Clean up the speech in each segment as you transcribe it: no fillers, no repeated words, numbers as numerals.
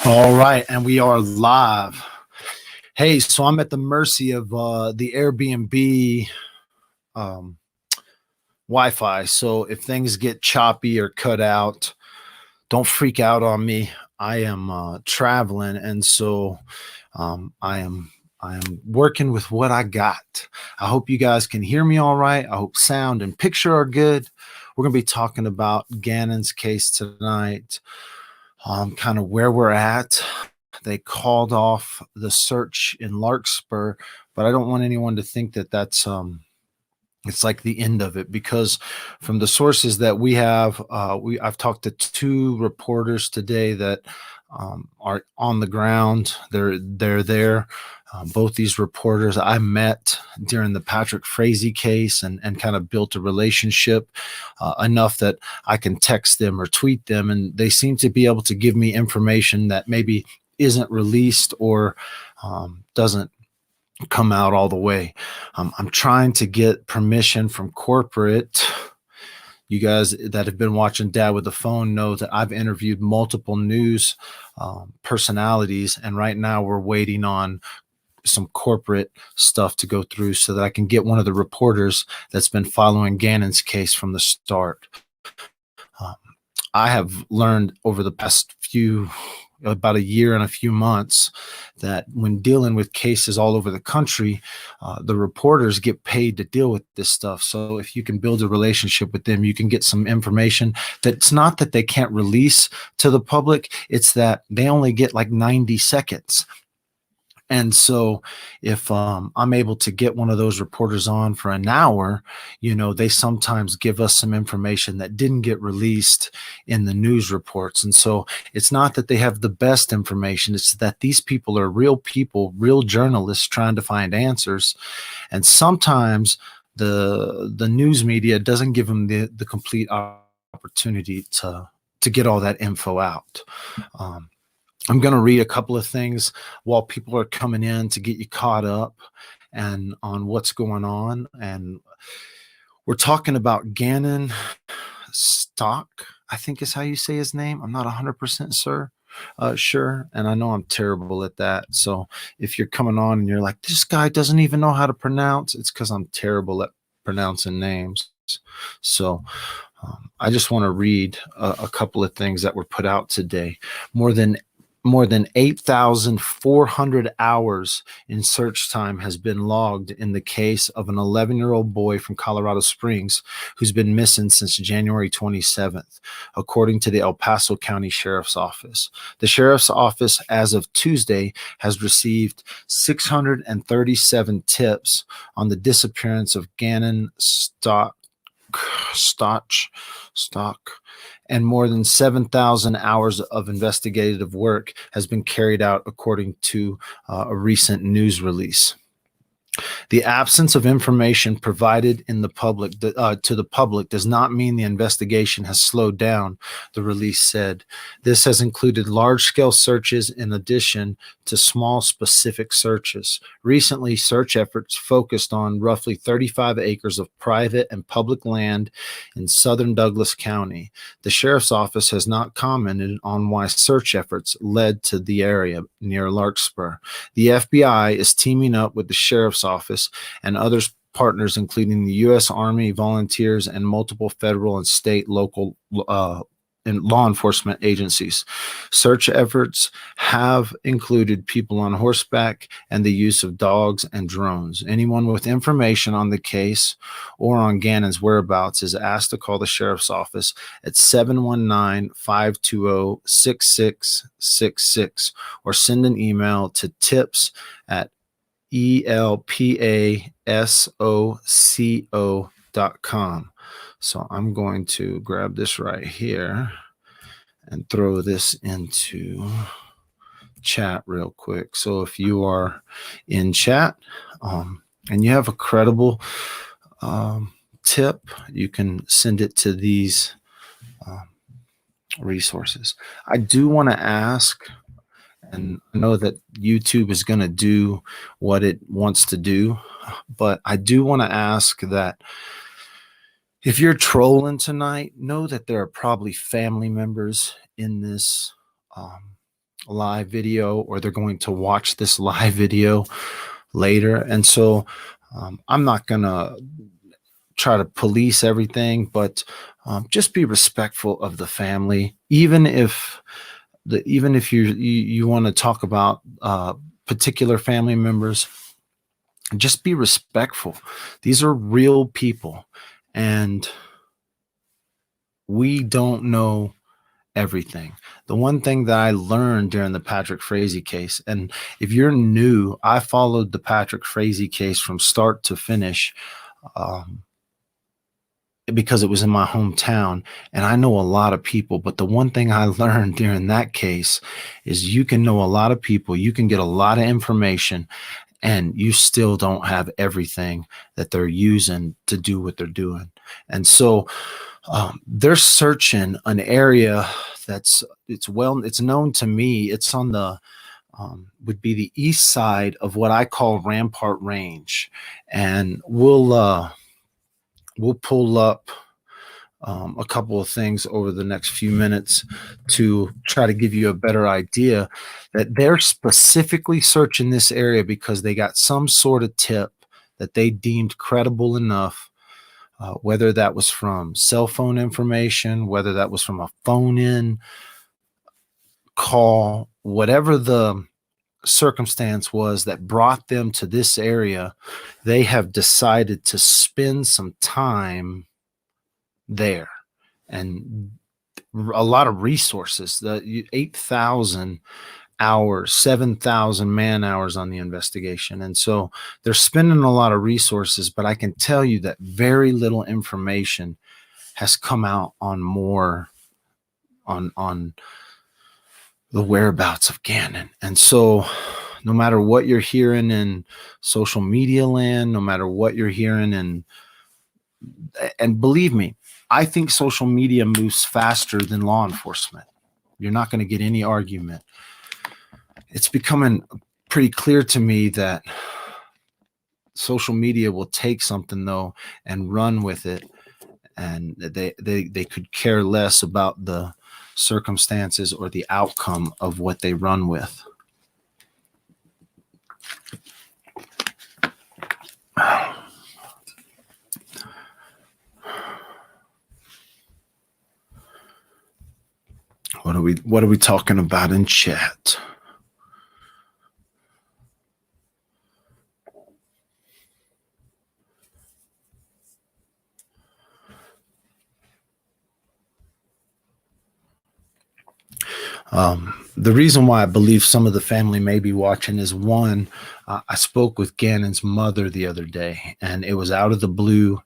All right, and we are live. Hey, so I'm at the mercy of the Airbnb um, Wi-Fi. So if things get choppy or cut out, don't freak out on me. I am traveling, and so I am working with what I got. I hope you guys can hear me all right. I hope sound and picture are good. We're going to be talking about Gannon's case tonight, kind of where we're at. They called off the search in Larkspur, but I don't want anyone to think that that's it's like the end of it, because from the sources that we have, I've talked to two reporters today that are on the ground. They're there. Both these reporters I met during the Patrick Frazee case and kind of built a relationship enough that I can text them or tweet them, and they seem to be able to give me information that maybe isn't released or doesn't come out all the way. I'm trying to get permission from corporate. You guys that have been watching Dad with the Phone know that I've interviewed multiple news personalities, and right now we're waiting on some corporate stuff to go through so that I can get one of the reporters that's been following Gannon's case from the start. I have learned over the past about a year and a few months that when dealing with cases all over the country, the reporters get paid to deal with this stuff. So if you can build a relationship with them, you can get some information that's not that they can't release to the public, it's that they only get like 90 seconds. And so if I'm able to get one of those reporters on for an hour, they sometimes give us some information that didn't get released in the news reports. And so it's not that they have the best information. It's that these people are real people, real journalists trying to find answers. And sometimes the news media doesn't give them the complete opportunity to get all that info out. I'm going to read a couple of things while people are coming in to get you caught up and on what's going on. And we're talking about Gannon Stauch, I think is how you say his name. I'm not 100% sure. And I know I'm terrible at that. So if you're coming on and you're like, this guy doesn't even know how to pronounce, it's because I'm terrible at pronouncing names. So I just want to read a couple of things that were put out today. More than 8,400 hours in search time has been logged in the case of an 11-year-old boy from Colorado Springs who's been missing since January 27th, according to the El Paso County Sheriff's Office. The Sheriff's Office, as of Tuesday, has received 637 tips on the disappearance of Gannon Stauch, and more than 7,000 hours of investigative work has been carried out, according to a recent news release. The absence of information provided in the public to the public does not mean the investigation has slowed down, the release said. This has included large-scale searches in addition to small specific searches. Recently, search efforts focused on roughly 35 acres of private and public land in southern Douglas County. The Sheriff's Office has not commented on why search efforts led to the area near Larkspur. The FBI is teaming up with the Sheriff's Office and other partners, including the U.S. Army, volunteers, and multiple federal and state, local, and law enforcement agencies. Search efforts have included people on horseback and the use of dogs and drones. Anyone with information on the case or on Gannon's whereabouts is asked to call the Sheriff's Office at 719-520-6666 or send an email to tips@elpaso.com. So I'm going to grab this right here and throw this into chat real quick. So if you are in chat and you have a credible tip, you can send it to these resources. I do want to ask, and I know that YouTube is going to do what it wants to do, but I do want to ask that if you're trolling tonight, know that there are probably family members in this live video, or they're going to watch this live video later. And so I'm not going to try to police everything, but just be respectful of the family, even if you want to talk about particular family members. Just be respectful. These are real people, and we don't know everything. The one thing that I learned during the Patrick Frazee case, and if you're new, I followed the Patrick Frazee case from start to finish, because it was in my hometown, and I know a lot of people. But the one thing I learned during that case is you can know a lot of people, you can get a lot of information, and you still don't have everything that they're using to do what they're doing. And so they're searching an area it's known to me. It's on the would be the east side of what I call Rampart Range, and we'll pull up a couple of things over the next few minutes to try to give you a better idea that they're specifically searching this area because they got some sort of tip that they deemed credible enough, whether that was from cell phone information, whether that was from a phone-in call, whatever the circumstance was that brought them to this area. They have decided to spend some time there, and a lot of resources. The 8,000 hours, 7,000 man hours on the investigation, and so they're spending a lot of resources. But I can tell you that very little information has come out on more on the whereabouts of Gannon. And so no matter what you're hearing in social media land, no matter what you're hearing and believe me, I think social media moves faster than law enforcement. You're not going to get any argument. It's becoming pretty clear to me that social media will take something though and run with it, and they could care less about the circumstances or the outcome of what they run with. What are we talking about in chat? The reason why I believe some of the family may be watching is one, I spoke with Gannon's mother the other day, and it was out of the blue.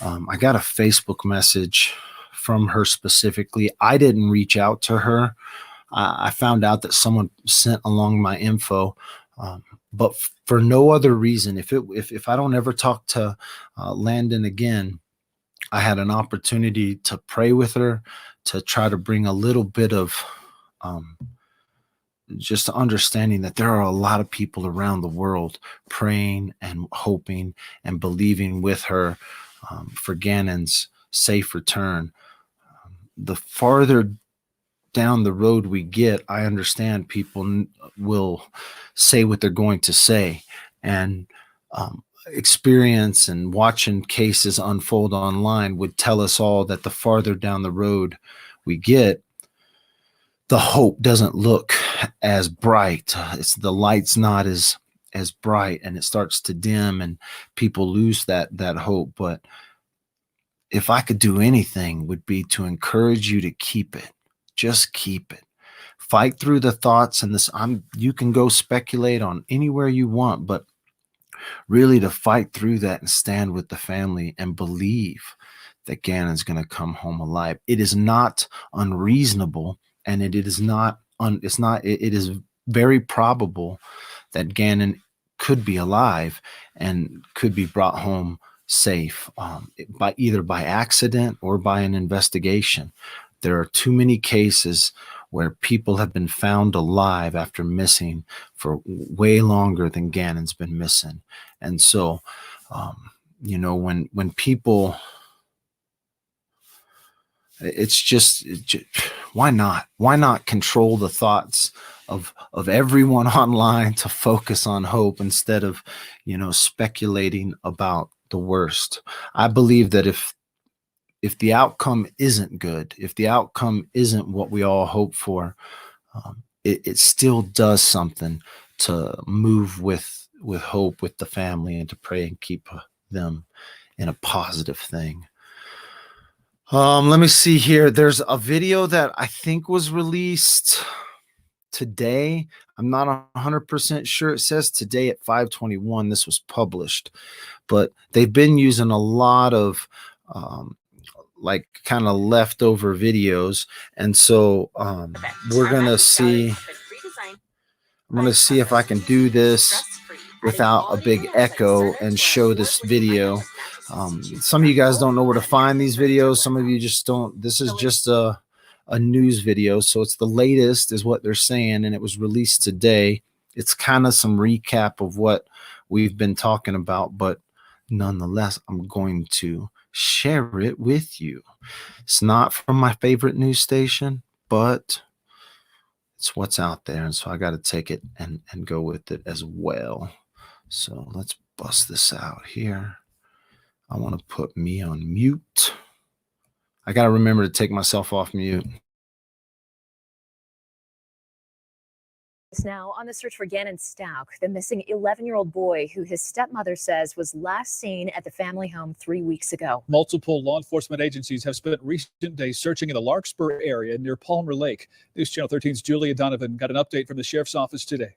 I got a Facebook message from her specifically. I didn't reach out to her. I found out that someone sent along my info, but for no other reason. If I don't ever talk to Landon again, I had an opportunity to pray with her, to try to bring a little bit of just understanding that there are a lot of people around the world praying and hoping and believing with her for Gannon's safe return. The farther down the road we get, I understand people will say what they're going to say, and experience and watching cases unfold online would tell us all that the farther down the road we get, the hope doesn't look as bright. The light's not as bright, and it starts to dim, and people lose that hope. But if I could do anything, would be to encourage you to keep it. Just keep it. Fight through the thoughts, and you can go speculate on anywhere you want, but really to fight through that and stand with the family and believe that Gannon's going to come home alive. It is not unreasonable, and it is very probable that Gannon could be alive and could be brought home safe, either by accident or by an investigation. There are too many cases where people have been found alive after missing for way longer than Gannon's been missing. And so, when people, it's just Why not? Why not control the thoughts of everyone online to focus on hope instead of, speculating about the worst? I believe that if the outcome isn't good, if the outcome isn't what we all hope for, it still does something to move with hope with the family and to pray and keep them in a positive thing. Let me see here. There's a video that I think was released today. I'm not 100% sure. It says today at 5:21 this was published, but they've been using a lot of like kind of leftover videos, and so we're gonna see. I'm gonna see if I can do this without a big echo and show this video. Some of you guys don't know where to find these videos. Some of you just don't. This is just a news video, so it's the latest is what they're saying, and it was released today. It's kind of some recap of what we've been talking about, but nonetheless, I'm going to share it with you. It's not from my favorite news station, but it's what's out there, and so I got to take it and go with it as well. So let's bust this out here. I want to put me on mute. I got to remember to take myself off mute. Now on the search for Gannon Stauch, the missing 11-year-old boy who his stepmother says was last seen at the family home 3 weeks ago. Multiple law enforcement agencies have spent recent days searching in the Larkspur area near Palmer Lake. News Channel 13's Julia Donovan got an update from the sheriff's office today.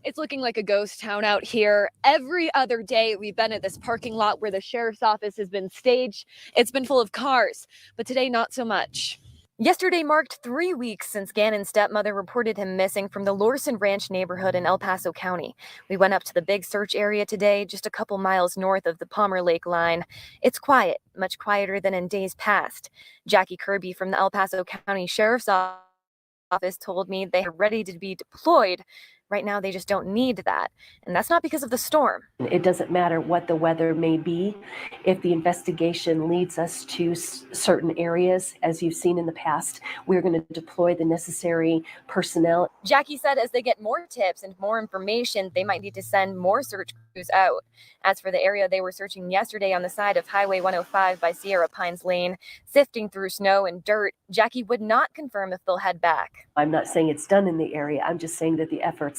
It's looking like a ghost town out here. Every other day we've been at this parking lot where the sheriff's office has been staged. It's been full of cars, but today not so much. Yesterday marked 3 weeks since Gannon's stepmother reported him missing from the Lorson Ranch neighborhood in El Paso County. We went up to the big search area today, just a couple miles north of the Palmer Lake line. It's quiet, much quieter than in days past. Jackie Kirby from the El Paso County Sheriff's Office told me they are ready to be deployed. Right now, they just don't need that. And that's not because of the storm. It doesn't matter what the weather may be. If the investigation leads us to certain areas, as you've seen in the past, we're going to deploy the necessary personnel. Jackie said as they get more tips and more information, they might need to send more search crews out. As for the area they were searching yesterday on the side of Highway 105 by Sierra Pines Lane, sifting through snow and dirt, Jackie would not confirm if they'll head back. I'm not saying it's done in the area. I'm just saying that the efforts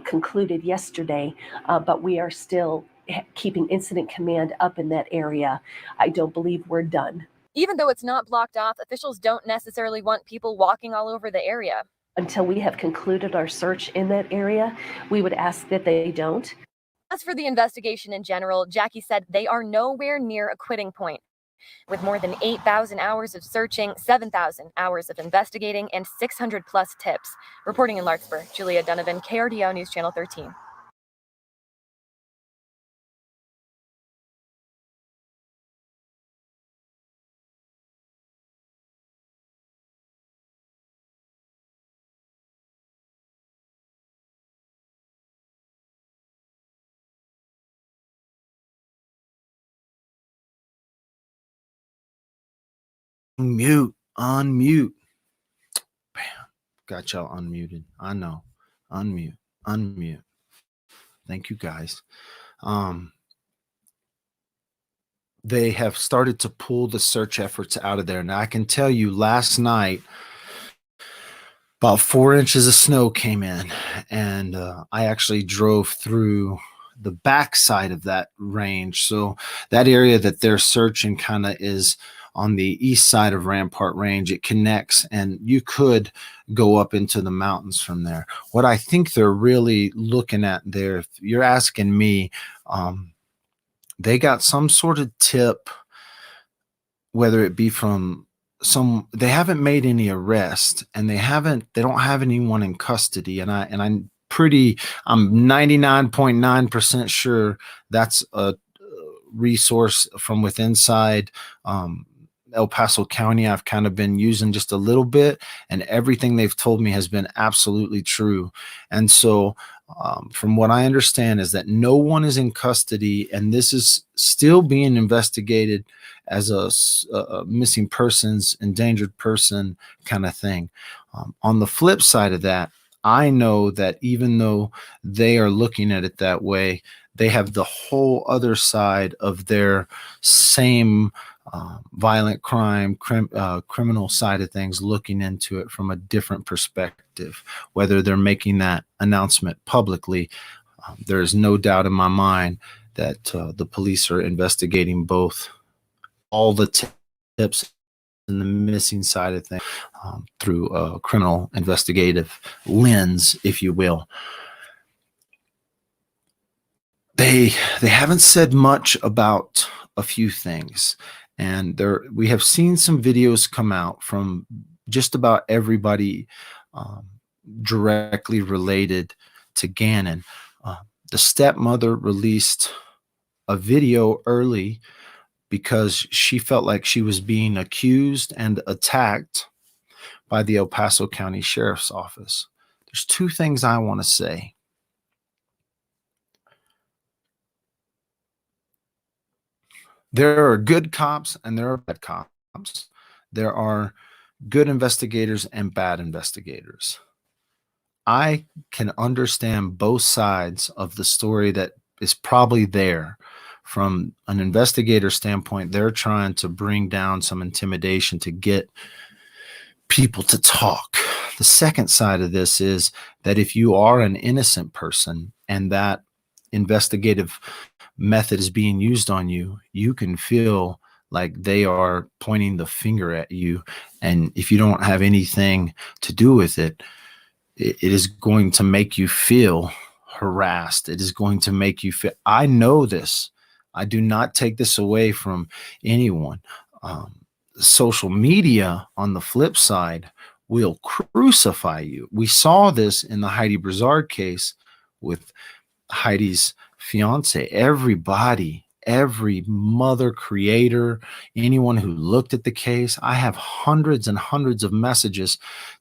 concluded yesterday, but we are still keeping incident command up in that area. I don't believe we're done. Even though it's not blocked off, officials don't necessarily want people walking all over the area. Until we have concluded our search in that area, we would ask that they don't. As for the investigation in general, Jackie said they are nowhere near a quitting point. With more than 8,000 hours of searching, 7,000 hours of investigating, and 600 plus tips. Reporting in Larkspur, Julia Donovan, KRDO News Channel 13. Unmute. Bam. Got y'all unmuted. I know. Unmute. Thank you guys. They have started to pull the search efforts out of there. Now I can tell you last night about 4 inches of snow came in, and I actually drove through the backside of that range. So that area that they're searching kind of is on the east side of Rampart Range. It connects, and you could go up into the mountains from there. What I think they're really looking at there, if you're asking me, they got some sort of tip, whether it be from they haven't made any arrest, and they don't have anyone in custody. And I'm 99.9% sure that's a resource from with inside El Paso County. I've kind of been using just a little bit, and everything they've told me has been absolutely true. And so From what I understand is that no one is in custody, and this is still being investigated as a missing persons, endangered person kind of thing. On the flip side of that, I know that even though they are looking at it that way, they have the whole other side of their same violent crime, criminal side of things, looking into it from a different perspective. Whether they're making that announcement publicly, there is no doubt in my mind that the police are investigating both, all the tips and the missing side of things, through a criminal investigative lens, if you will. They haven't said much about a few things, and we have seen some videos come out from just about everybody directly related to Gannon. The stepmother released a video early because she felt like she was being accused and attacked by the El Paso County Sheriff's Office. There's two things I want to say. There are good cops and there are bad cops. There are good investigators and bad investigators. I can understand both sides of the story that is probably there. From an investigator standpoint, they're trying to bring down some intimidation to get people to talk. The second side of this is that if you are an innocent person and that investigative method is being used on you, you can feel like they are pointing the finger at you. And if you don't have anything to do with it, it is going to make you feel harassed. It is going to make you feel, I know this. I do not take this away from anyone. Social media, on the flip side, will crucify you. We saw this in the Heidi Broussard case with Heidi's fiance. Everybody, every mother, creator, anyone who looked at the case, I have hundreds and hundreds of messages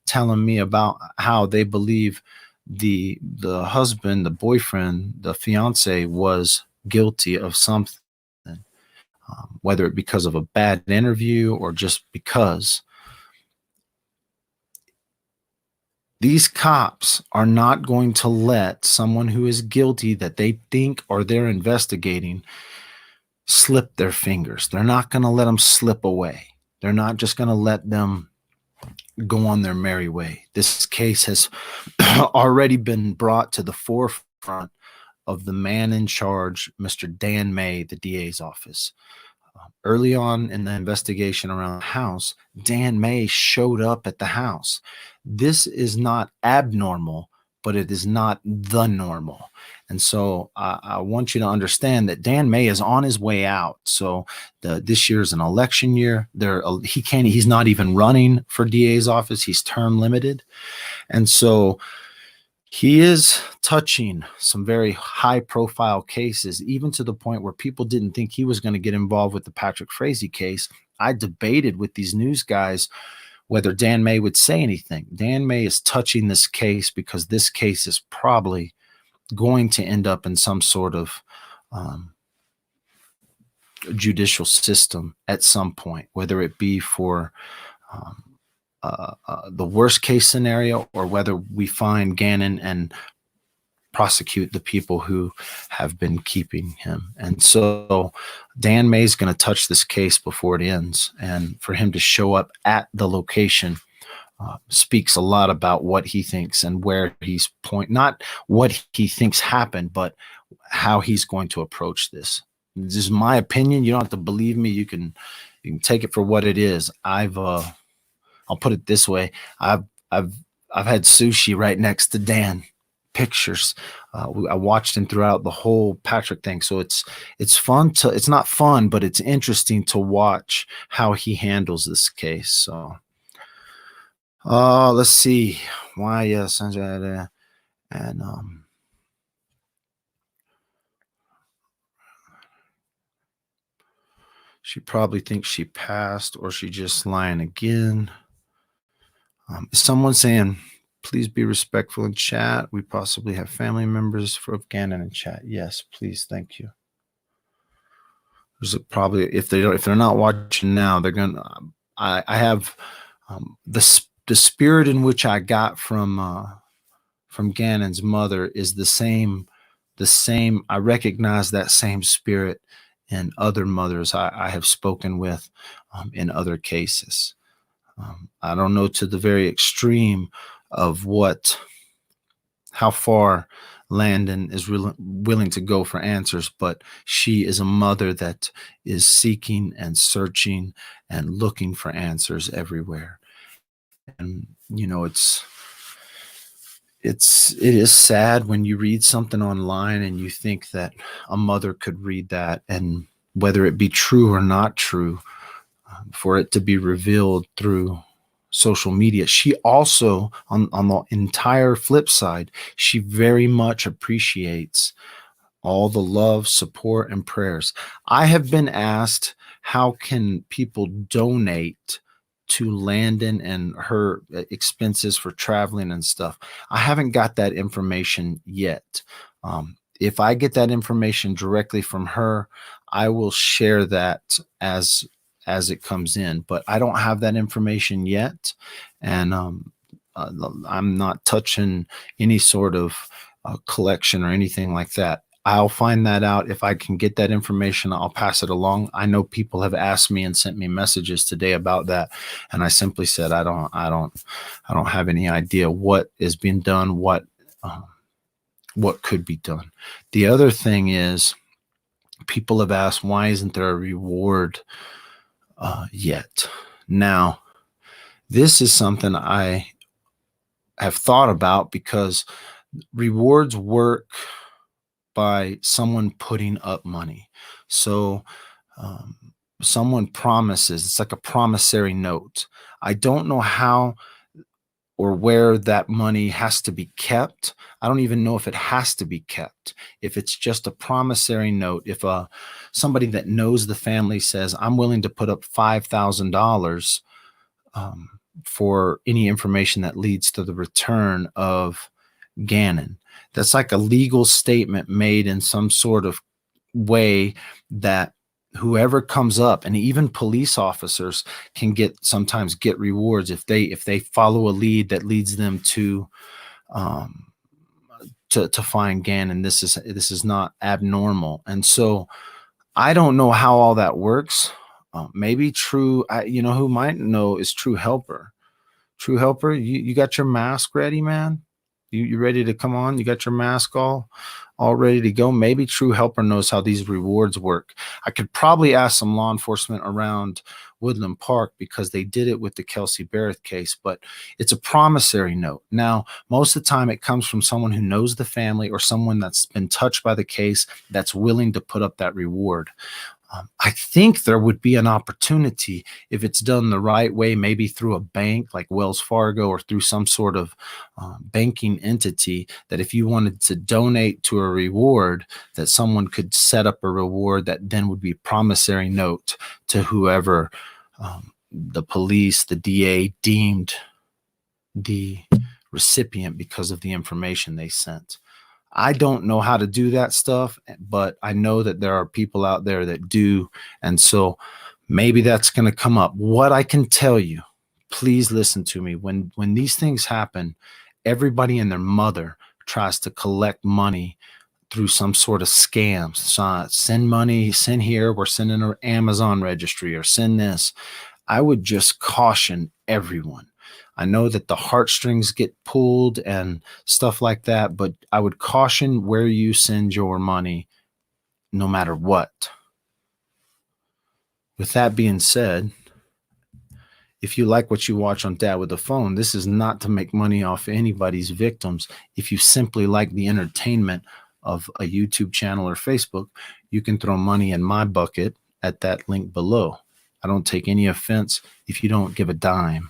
telling me about how they believe the husband, the boyfriend, the fiance was guilty of something, whether it because of a bad interview or just because. These cops are not going to let someone who is guilty that they think or they're investigating slip their fingers. They're not going to let them slip away. They're not just going to let them go on their merry way. This case has already been brought to the forefront of the man in charge, Mr. Dan May, the DA's office. Early on in the investigation around the house, Dan May showed up at the house. This is not abnormal, but it is not the normal. And so I want you to understand that Dan May is on his way out. So this year's an election year. He's not even running for DA's office. He's term limited. And so he is touching some very high profile cases, even to the point where people didn't think he was going to get involved with the Patrick Frazee case. I debated with these news guys whether Dan May would say anything. Dan May is touching this case because this case is probably going to end up in some sort of judicial system at some point, whether it be for the worst case scenario or whether we find Gannon and prosecute the people who have been keeping him. And so Dan May is going to touch this case before it ends. And for him to show up at the location speaks a lot about what he thinks and where he's not what he thinks happened, but how he's going to approach this. This is my opinion. You don't have to believe me. You can take it for what it is. I'll put it this way. I've had sushi right next to Dan. Pictures. I watched him throughout the whole Patrick thing. So it's fun it's not fun, but it's interesting to watch how he handles this case. So let's see. Why yes, and she probably thinks she passed or she just lying again. Is someone saying Please be respectful in chat. We possibly have family members of Gannon in chat. Yes, please. Thank you. There's probably, if they're not watching now, they're gonna. I have the spirit in which I got from Gannon's mother is the same. I recognize that same spirit in other mothers I have spoken with in other cases. I don't know to the very extreme of how far Landon is willing to go for answers, but she is a mother that is seeking and searching and looking for answers everywhere. And, you know, it is sad when you read something online and you think that a mother could read that, and whether it be true or not true, for it to be revealed through social media. She also, on the entire flip side, she very much appreciates all the love, support, and prayers. I have been asked, how can people donate to Landon and her expenses for traveling and stuff? I haven't got that information yet. If I get that information directly from her, I will share that as it comes in, but I don't have that information yet. And I'm not touching any sort of collection or anything like that. I'll find that out. If I can get that information, I'll pass it along. I know people have asked me and sent me messages today about that, and I simply said I don't have any idea what is being done, what could be done. The other thing is, people have asked, why isn't there a reward yet? Now, this is something I have thought about, because rewards work by someone putting up money. So someone promises, it's like a promissory note. I don't know how or where that money has to be kept. I don't even know if it has to be kept. If it's just a promissory note, if somebody that knows the family says, I'm willing to put up $5,000 for any information that leads to the return of Gannon. That's like a legal statement made in some sort of way that whoever comes up, and even police officers can sometimes get rewards if they follow a lead that leads them to find Gannon. This is not abnormal. And so I don't know how all that works. Maybe True, who might know is True Helper. True Helper, you got your mask ready, man? You ready to come on? You got your mask all ready to go? Maybe True Helper knows how these rewards work. I could probably ask some law enforcement around Woodland Park, because they did it with the Kelsey Barrett case, but it's a promissory note. Now, most of the time it comes from someone who knows the family or someone that's been touched by the case that's willing to put up that reward. I think there would be an opportunity if it's done the right way, maybe through a bank like Wells Fargo or through some sort of banking entity, that if you wanted to donate to a reward, that someone could set up a reward that then would be a promissory note to whoever the police, the DA deemed the recipient because of the information they sent. I don't know how to do that stuff, but I know that there are people out there that do. And so maybe that's going to come up. What I can tell you, please listen to me. When these things happen, everybody and their mother tries to collect money through some sort of scams. So send money, send here, we're sending an Amazon registry, or send this. I would just caution everyone. I know that the heartstrings get pulled and stuff like that, but I would caution where you send your money no matter what. With that being said, if you like what you watch on Dad with a Phone, this is not to make money off anybody's victims. If you simply like the entertainment of a YouTube channel or Facebook, you can throw money in my bucket at that link below. I don't take any offense if you don't give a dime.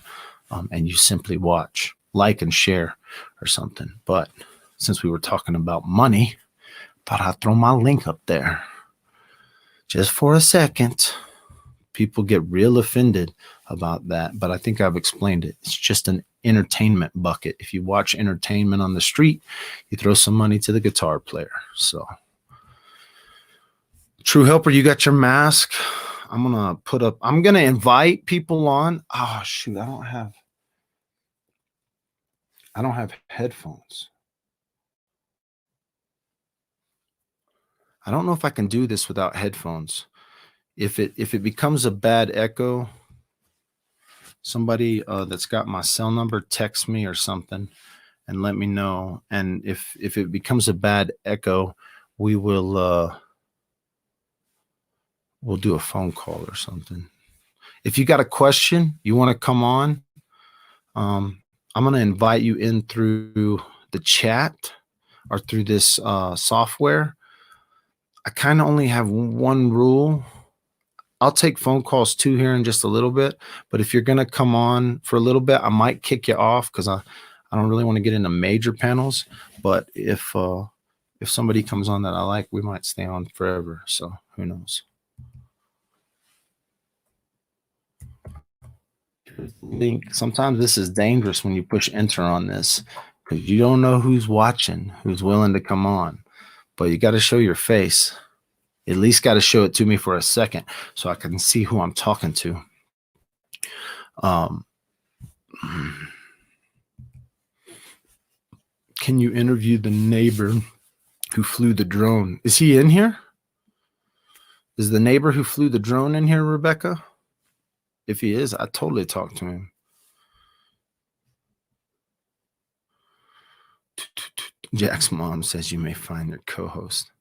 And you simply watch, like, and share or something. But since we were talking about money, thought I'd throw my link up there just for a second. People get real offended about that, but I think I've explained it. It's just an entertainment bucket. If you watch entertainment on the street, you throw some money to the guitar player. So True Helper, you got your mask. I'm going to invite people on. Oh, shoot. I don't have headphones. I don't know if I can do this without headphones. If it becomes a bad echo, somebody that's got my cell number, text me or something and let me know. And if it becomes a bad echo, we will we'll do a phone call or something. If you got a question, you want to come on, I'm going to invite you in through the chat or through this software. I kind of only have one rule. I'll take phone calls too here in just a little bit, but if you're going to come on for a little bit, I might kick you off because I don't really want to get into major panels. But if somebody comes on that I like, we might stay on forever. So who knows? Link. Sometimes this is dangerous when you push enter on this because you don't know who's watching, who's willing to come on, but you got to show your face. At least got to show it to me for a second so I can see who I'm talking to. Can you interview the neighbor who flew the drone? Is he in here? Is the neighbor who flew the drone in here, Rebecca? If he is, I totally talk to him. Jack's mom says you may find your co-host.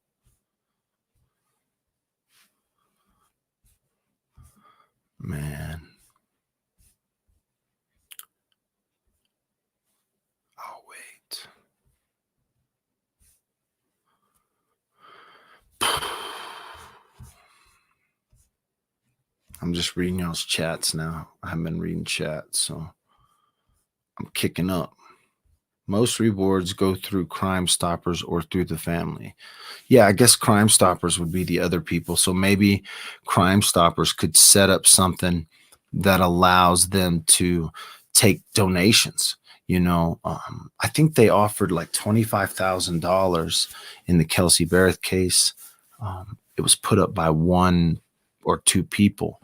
Man. Oh, wait. I'm just reading y'all's chats now. I haven't been reading chats, so I'm kicking up. Most rewards go through Crime Stoppers or through the family. Yeah, I guess Crime Stoppers would be the other people. So maybe Crime Stoppers could set up something that allows them to take donations. You know, I think they offered like $25,000 in the Kelsey Barrett case. It was put up by one or two people.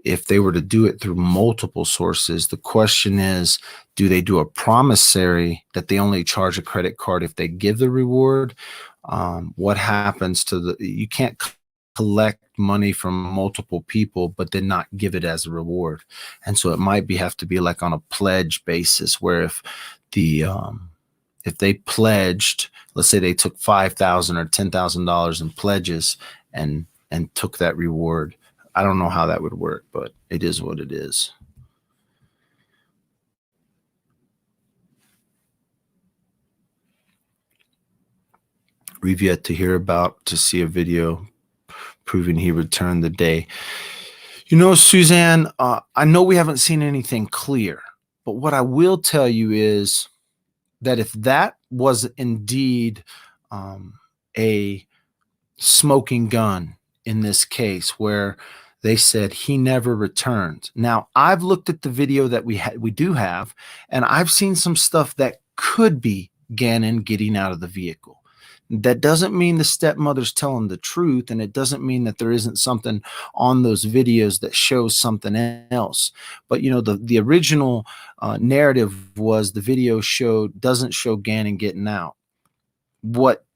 If they were to do it through multiple sources, the question is, do they do a promissory that they only charge a credit card if they give the reward? What happens to you can't collect money from multiple people, but then not give it as a reward. And so it might have to be like on a pledge basis where if they pledged, let's say they took $5,000 or $10,000 in pledges and took that reward. I don't know how that would work, but it is what it is. We've yet to see a video proving he returned the day. You know, Suzanne, I know we haven't seen anything clear, but what I will tell you is that if that was indeed a smoking gun in this case where they said he never returned. Now, I've looked at the video that we do have, and I've seen some stuff that could be Gannon getting out of the vehicle. That doesn't mean the stepmother's telling the truth, and it doesn't mean that there isn't something on those videos that shows something else. But, you know, the original narrative was the video doesn't show Gannon getting out. What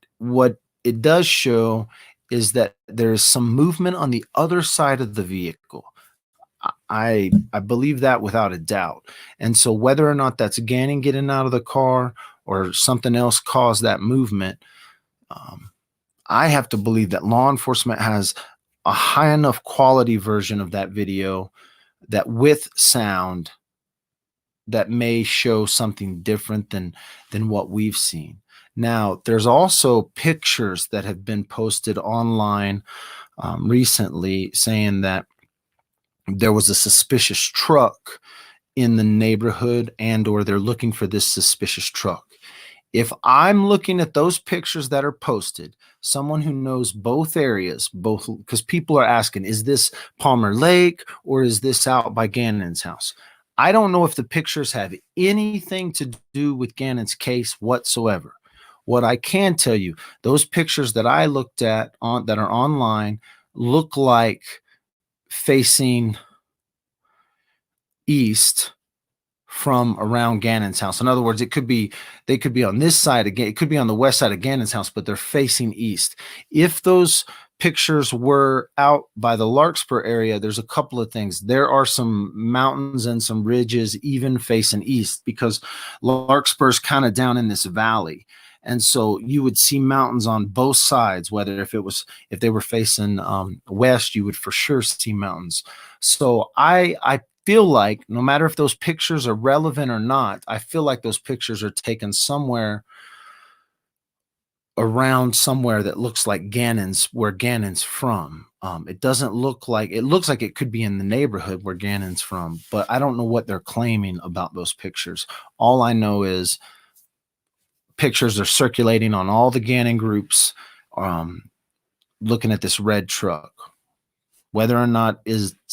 it does show is that there is some movement on the other side of the vehicle. I believe that without a doubt. And so whether or not that's Gannon getting out of the car or something else caused that movement, I have to believe that law enforcement has a high enough quality version of that video that with sound that may show something different than what we've seen. Now, there's also pictures that have been posted online recently saying that there was a suspicious truck in the neighborhood or they're looking for this suspicious truck. If I'm looking at those pictures that are posted, someone who knows both areas, because people are asking, is this Palmer Lake or is this out by Gannon's house? I don't know if the pictures have anything to do with Gannon's case whatsoever. What I can tell you, those pictures that I looked at that are online look like facing east from around Gannon's house. In other words, they could be on this side again. It could be on the west side of Gannon's house, but they're facing east. If those pictures were out by the Larkspur area, there's a couple of things. There are some mountains and some ridges even facing east, because Larkspur's kind of down in this valley. And so you would see mountains on both sides, whether if they were facing west, you would for sure see mountains. So I feel like no matter if those pictures are relevant or not, I feel like those pictures are taken somewhere around somewhere that looks like where Gannon's from. It doesn't look like, it looks like it could be in the neighborhood where Gannon's from, but I don't know what they're claiming about those pictures. All I know is pictures are circulating on all the Gannon groups, looking at this red truck. Whether or not it's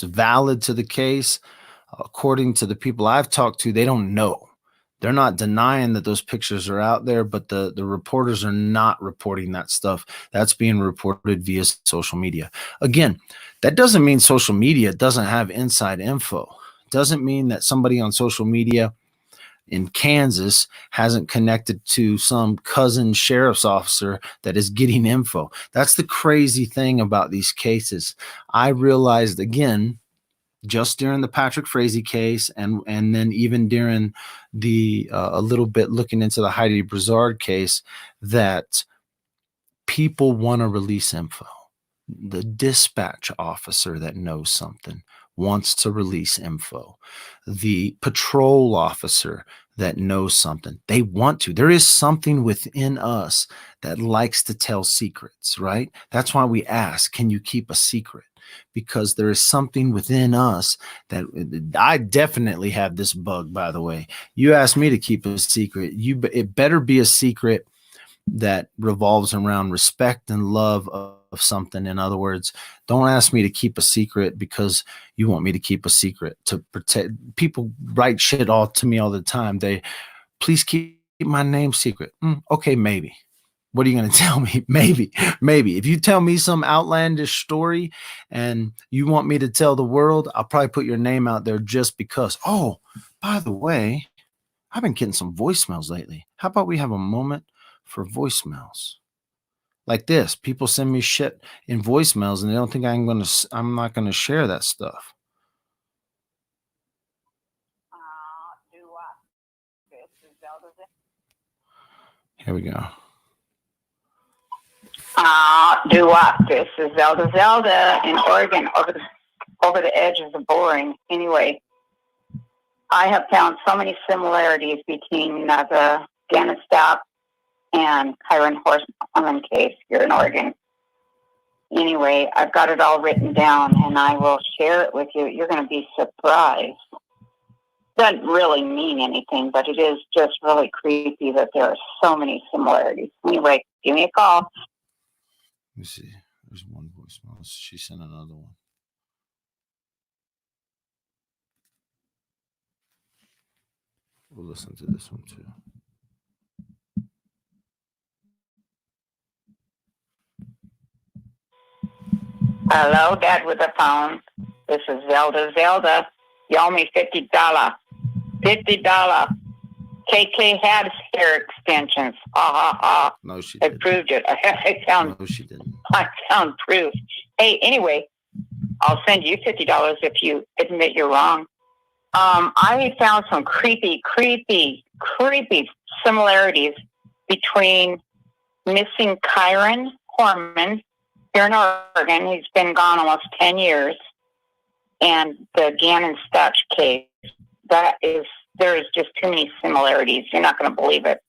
valid to the case, according to the people I've talked to, they don't know. They're not denying that those pictures are out there, but the reporters are not reporting that stuff. That's being reported via social media. Again, that doesn't mean social media doesn't have inside info. It doesn't mean that somebody on social media in Kansas hasn't connected to some cousin sheriff's officer that is getting info. That's the crazy thing about these cases. I realized, again, just during the Patrick Frazee case, and then even during the a little bit looking into the Heidi Brizard case, that people want to release info. The dispatch officer that knows something wants to release info. The patrol officer that knows something, they want to. There is something within us that likes to tell secrets, right? That's why we ask, can you keep a secret? Because there is something within us that I definitely have this bug, by the way. You ask me to keep a secret, it better be a secret that revolves around respect and love of something. In other words, don't ask me to keep a secret because you want me to keep a secret to protect. People write shit all to me all the time. Please keep my name secret. Okay, maybe. What are you going to tell me? Maybe. If you tell me some outlandish story and you want me to tell the world, I'll probably put your name out there just because. Oh, by the way, I've been getting some voicemails lately. How about we have a moment for voicemails? Like this, people send me shit in voicemails and they don't think I'm not going to share that stuff. Here we go. Do what? This is Zelda in Oregon, over the edge of the boring. Anyway, I have found so many similarities between the Gannon Stauch and Kyron Horseman case here in Oregon. Anyway, I've got it all written down, and I will share it with you. You're going to be surprised. Doesn't really mean anything, but it is just really creepy that there are so many similarities. Anyway, give me a call. Let me see. There's one voicemail. She sent another one. We'll listen to this one too. Hello, Dad with the phone. This is Zelda. You owe me $50. $50. KK had hair extensions. No, she didn't. I proved it. No, she didn't. I found proof. Hey, anyway, I'll send you $50 if you admit you're wrong. I found some creepy similarities between missing Kyron Horman here in Oregon. He's been gone almost 10 years. And the Gannon Stauch case. There is just too many similarities. You're not going to believe it.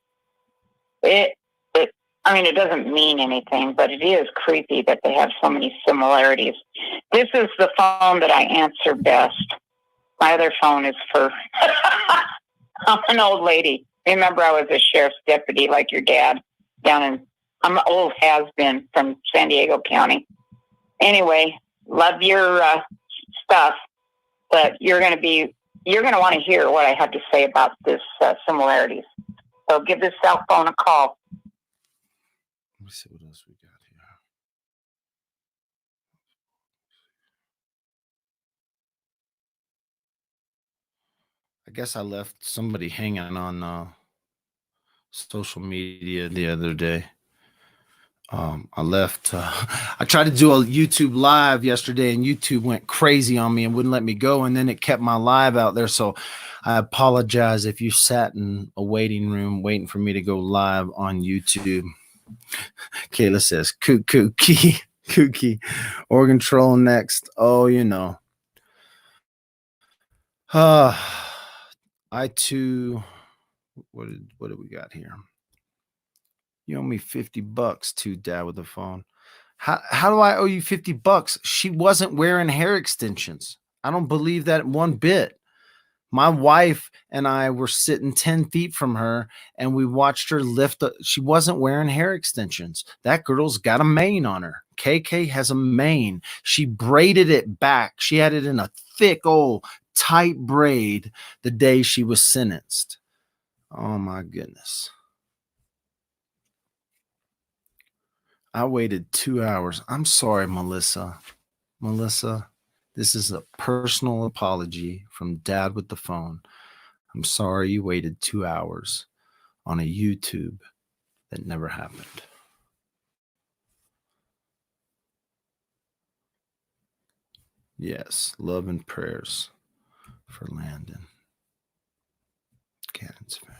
It doesn't mean anything, but it is creepy that they have so many similarities. This is the phone that I answer best. My other phone is for, I'm an old lady. Remember, I was a sheriff's deputy like your dad I'm an old has-been from San Diego County. Anyway, love your stuff, but you're going to want to hear what I have to say about this similarities. So give this cell phone a call. Let me see what else we got here. I guess I left somebody hanging on social media the other day. I tried to do a YouTube live yesterday, and YouTube went crazy on me and wouldn't let me go, and then it kept my live out there. So I apologize if you sat in a waiting room waiting for me to go live on YouTube. Kayla says, kooky, organ troll next. Oh, you know. I too, what do we got here? You owe me $50 too, Dad, with the phone. How do I owe you $50? She wasn't wearing hair extensions. I don't believe that one bit. My wife and I were sitting 10 feet from her, and we watched her lift. She wasn't wearing hair extensions. That girl's got a mane on her. KK has a mane. She braided it back. She had it in a thick, old, tight braid the day she was sentenced. Oh, my goodness. I waited 2 hours. I'm sorry, Melissa. Melissa, this is a personal apology from Dad with the phone. I'm sorry you waited 2 hours on a YouTube that never happened. Yes, love and prayers for Landon, Gannon's family.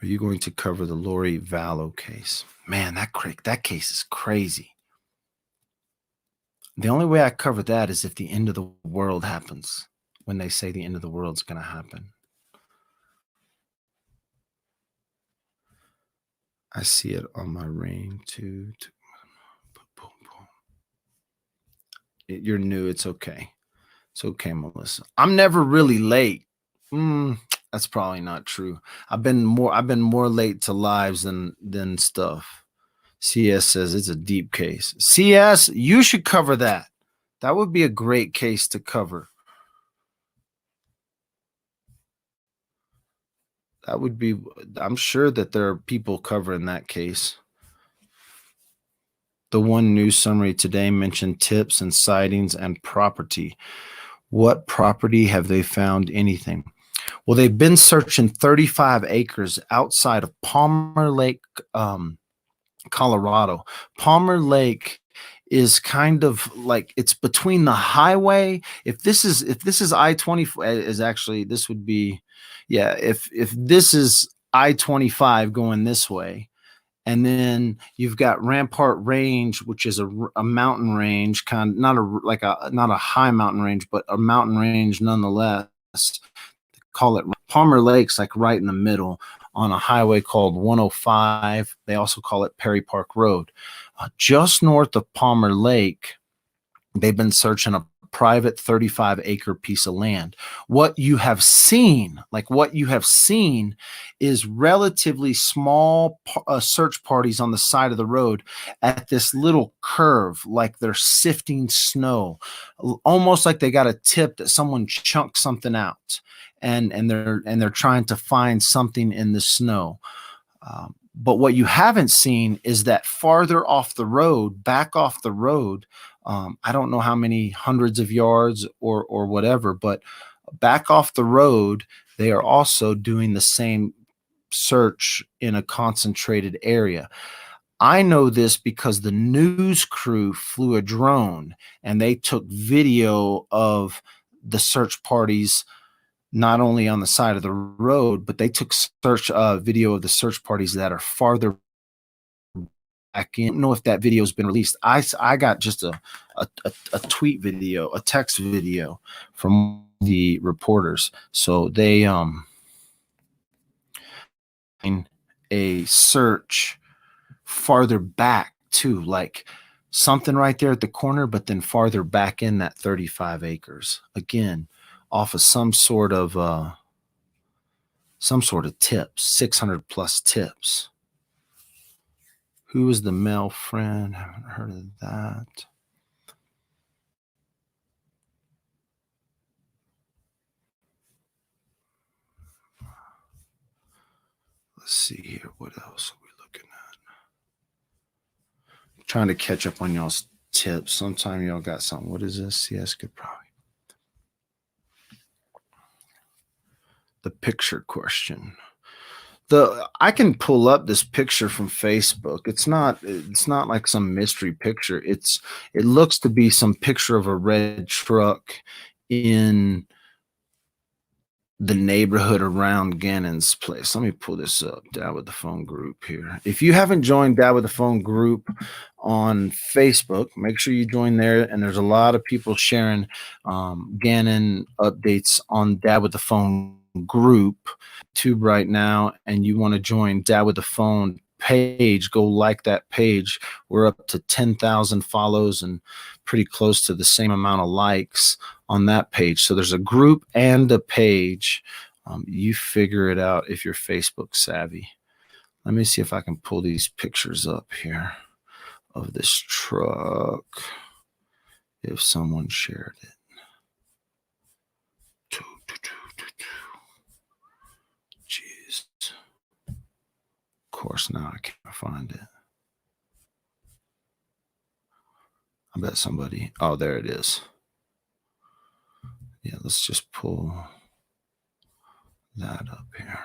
Are you going to cover the Lori Vallow case? Man, that case is crazy. The only way I cover that is if the end of the world happens, when they say the end of the world's going to happen. I see it on my ring too. Boom, boom. You're new. It's okay. It's okay, Melissa. I'm never really late. That's probably not true. I've been more late to lives than stuff. CS says it's a deep case. CS, you should cover that. That would be a great case to cover. That would be, I'm sure that there are people covering that case. The one news summary today mentioned tips and sightings and property. What property have they found anything? Well, they've been searching 35 acres outside of Palmer Lake, Colorado. Palmer Lake is kind of like, it's between the highway. If this is I-20, is actually, this would be, yeah, if this is I-25 going this way, and then you've got Rampart Range, which is a mountain range, kind of not a high mountain range, but a mountain range nonetheless. Call it Palmer Lake's like right in the middle on a highway called 105. They also call it Perry Park Road. Just north of Palmer Lake, they've been searching a private 35-acre piece of land. What you have seen is relatively small search parties on the side of the road at this little curve, like they're sifting snow, almost like they got a tip that someone chunked something out, and they're trying to find something in the snow. But what you haven't seen is that farther off the road, back off the road, I don't know how many hundreds of yards or whatever, but back off the road, they are also doing the same search in a concentrated area. I know this because the news crew flew a drone and they took video of the search parties, not only on the side of the road, but they took video of the search parties that are farther back in. I don't know if that video has been released. I got just a tweet video, a text video from the reporters. So they a search farther back too, like something right there at the corner, but then farther back in that 35 acres. Again, off of some sort of tips, 600 plus tips. Who is the male friend? Haven't heard of that. see here. What else are we looking at? Trying to catch up on y'all's tips. Sometime y'all got something. What is this? Yes, good probably. The picture question. I can pull up this picture from Facebook. It's not like some mystery picture. It looks to be some picture of a red truck in the neighborhood around Gannon's place. Let me pull this up. Dad with the Phone group here. If you haven't joined Dad with the Phone group on Facebook, make sure you join there. And there's a lot of people sharing Gannon updates on Dad with the Phone group tube right now, and you want to join Dad with the Phone page, go like that page. We're up to 10,000 follows and pretty close to the same amount of likes on that page. So there's a group and a page. You figure it out if you're Facebook savvy. Let me see if I can pull these pictures up here of this truck if someone shared it. Jeez. Of course, now I can't find it. I bet somebody. Oh, there it is. Yeah, let's just pull that up here.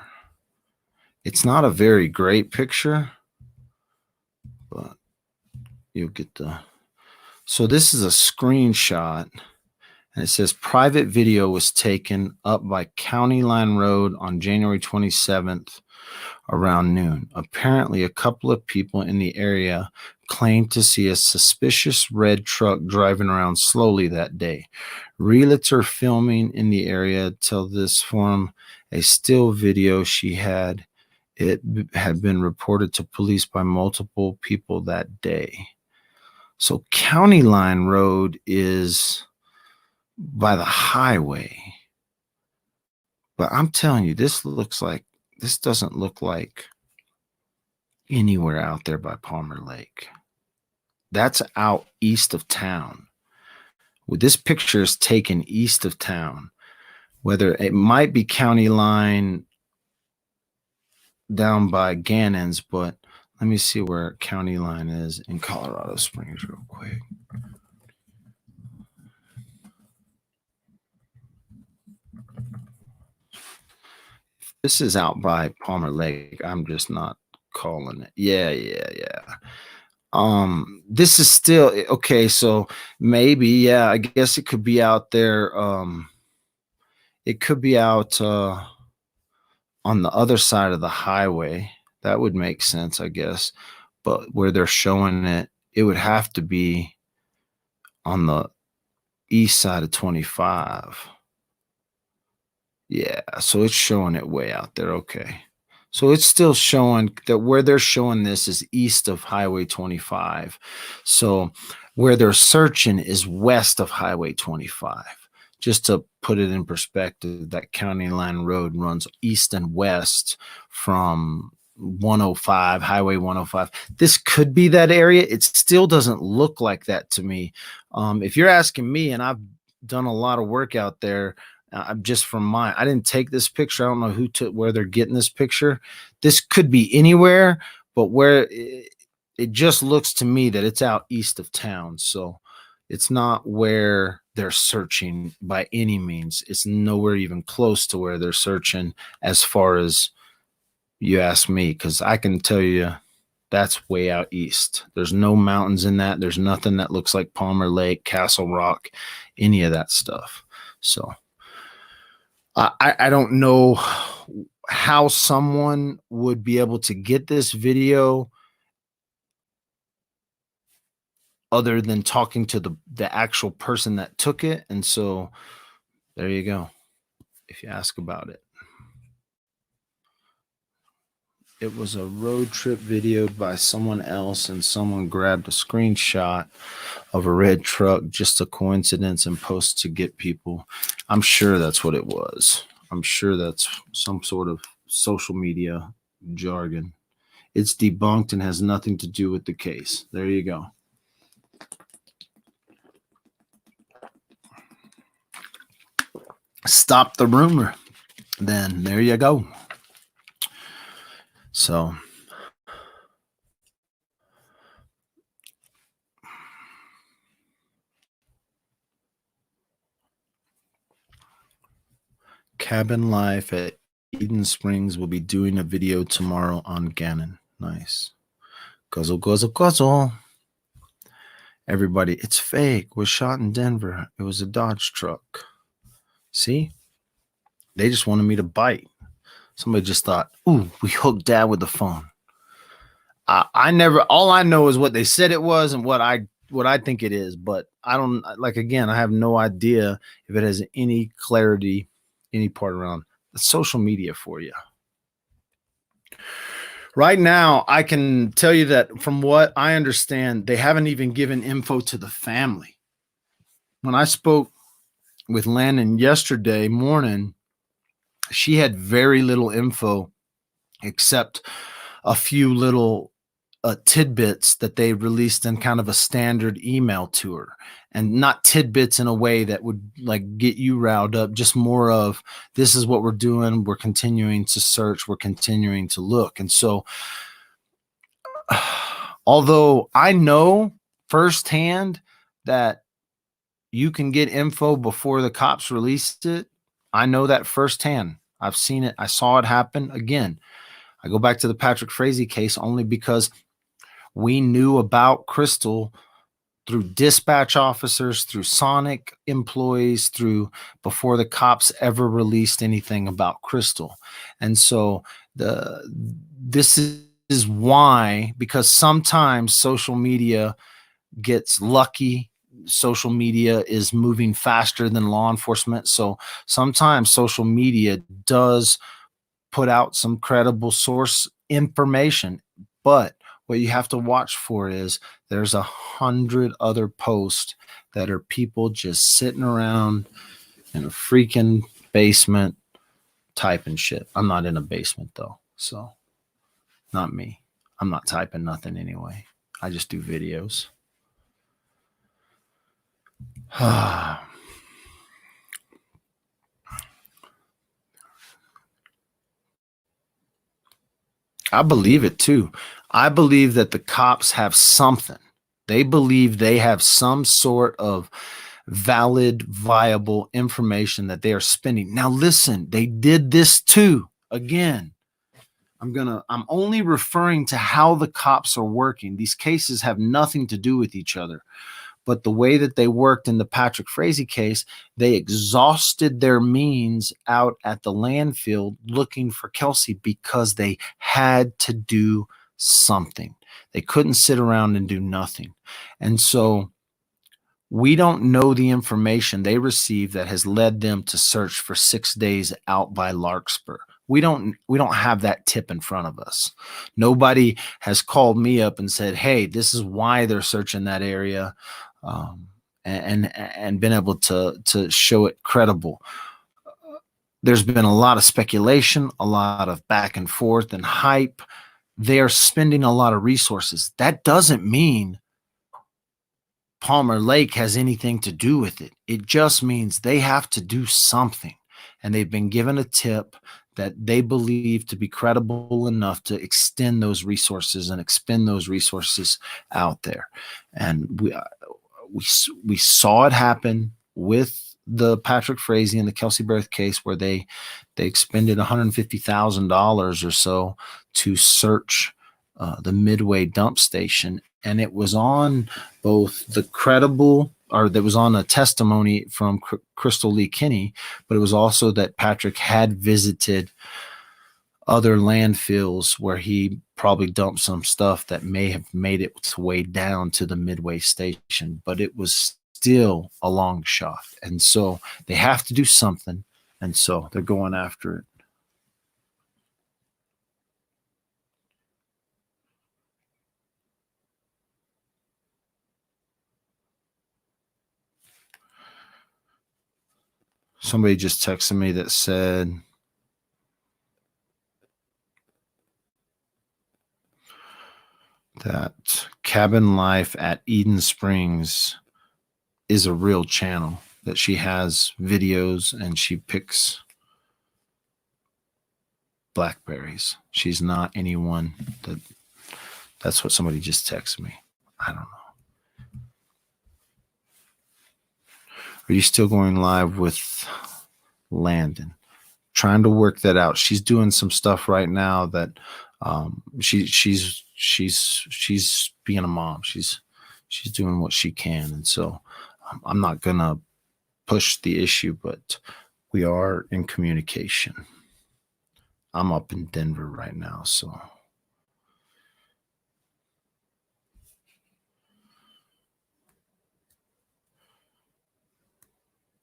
It's not a very great picture, but you'll get the. So this is a screenshot. And it says private video was taken up by County Line Road on January 27th around noon. Apparently, a couple of people in the area claimed to see a suspicious red truck driving around slowly that day. Realtor filming in the area till this from a still video she had. It had been reported to police by multiple people that day. So County Line Road is by the highway, but I'm telling you, this doesn't look like anywhere out there by Palmer Lake. That's out east of town. Well, this picture is taken east of town. Whether it might be County Line down by Gannon's, but let me see where County Line is in Colorado Springs real quick. This is out by Palmer Lake. I'm just not calling it. Yeah. This is still okay. So maybe, yeah, I guess it could be out there. It could be out on the other side of the highway. That would make sense, I guess. But where they're showing it, it would have to be on the east side of 25. Yeah, so it's showing it way out there. Okay. So it's still showing that where they're showing this is east of Highway 25. So where they're searching is west of Highway 25. Just to put it in perspective, that County Line Road runs east and west from 105, Highway 105. This could be that area. It still doesn't look like that to me. If you're asking me, and I've done a lot of work out there, just from mine, I didn't take this picture. I don't know where they're getting this picture. This could be anywhere, but where it just looks to me that it's out east of town. So it's not where they're searching by any means. It's nowhere even close to where they're searching as far as you ask me, because I can tell you that's way out east. There's no mountains in that. There's nothing that looks like Palmer Lake, Castle Rock, any of that stuff. So I don't know how someone would be able to get this video other than talking to the actual person that took it. And so there you go. If you ask about it. It was a road trip videoed by someone else, and someone grabbed a screenshot of a red truck, just a coincidence, and posted to get people. I'm sure that's what it was. I'm sure that's some sort of social media jargon. It's debunked and has nothing to do with the case. There you go. Stop the rumor. Then there you go. So So Cabin Life at Eden Springs will be doing a video tomorrow on Gannon. Nice. Guzzle, guzzle, guzzle. Everybody, it's fake. Was shot in Denver. It was a Dodge truck. See? They just wanted me to bite. Somebody just thought, ooh, we hooked Dad with the phone. I never, all I know is what they said it was and what I think it is. But I don't, like, again, I have no idea if it has any clarity, any part around the social media for you. Right now, I can tell you that from what I understand, they haven't even given info to the family. When I spoke with Landon yesterday morning, she had very little info except a few little tidbits that they released in kind of a standard email to her, and not tidbits in a way that would like get you riled up, just more of, this is what we're doing. We're continuing to search. We're continuing to look. And so, although I know firsthand that you can get info before the cops released it, I know that firsthand. I've seen it. I saw it happen. Again, I go back to the Patrick Frazee case only because we knew about Crystal through dispatch officers, through Sonic employees, through before the cops ever released anything about Crystal. And so this is why, because sometimes social media gets lucky. Social media is moving faster than law enforcement. So sometimes social media does put out some credible source information, but what you have to watch for is there's 100 other posts that are people just sitting around in a freaking basement typing shit. I'm not in a basement though, so not me. I'm not typing nothing anyway. I just do videos. I believe it too. I believe that the cops have something. They believe they have some sort of valid, viable information that they are spending. Now, listen, they did this too. Again, I'm only referring to how the cops are working. These cases have nothing to do with each other. But the way that they worked in the Patrick Frazee case, they exhausted their means out at the landfill looking for Kelsey because they had to do something. They couldn't sit around and do nothing. And so we don't know the information they received that has led them to search for 6 days out by Larkspur. We don't have that tip in front of us. Nobody has called me up and said, hey, this is why they're searching that area. And been able to show it credible. There's been a lot of speculation, a lot of back and forth and hype. They are spending a lot of resources. That doesn't mean Palmer Lake has anything to do with it. It just means they have to do something. And they've been given a tip that they believe to be credible enough to extend those resources and expend those resources out there. And we saw it happen with the Patrick Frazee and the Kelsey Berth case, where they expended $150,000 or so to search the Midway dump station, and it was on both the credible, or that was on a testimony from Crystal Lee Kinney, but it was also that Patrick had visited other landfills where he probably dumped some stuff that may have made its way down to the Midway station, but it was still a long shot. And so they have to do something. And so they're going after it. Somebody just texted me that said, that Cabin Life at Eden Springs is a real channel, that she has videos and she picks blackberries. She's not anyone that's what somebody just texted me. I don't know. Are you still going live with Landon? Trying to work that out. She's doing some stuff right now that she's being a mom. She's doing what she can. And so I'm not gonna push the issue, but we are in communication. I'm up in Denver right now, so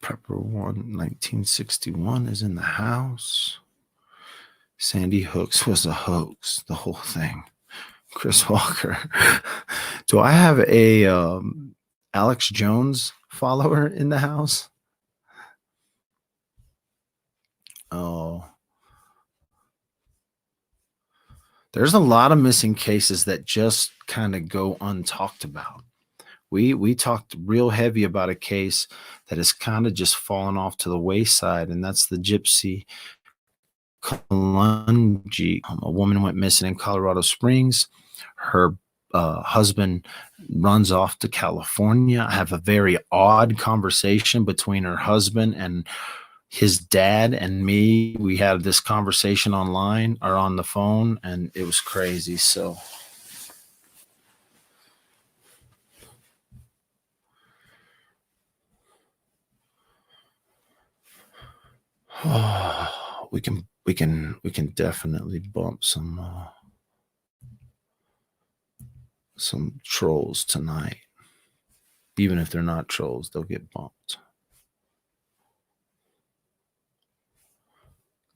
Prepper 1961 is in the house. Sandy Hooks was a hoax, the whole thing. Chris Walker. Do I have a Alex Jones follower in the house? Oh. There's a lot of missing cases that just kind of go untalked about. We talked real heavy about a case that has kind of just fallen off to the wayside, and that's the Gypsy Kalungi. A woman went missing in Colorado Springs. Her husband runs off to California. I have a very odd conversation between her husband and his dad and me. We had this conversation online or on the phone, and it was crazy. So we can definitely bump some trolls tonight. Even if they're not trolls, they'll get bumped.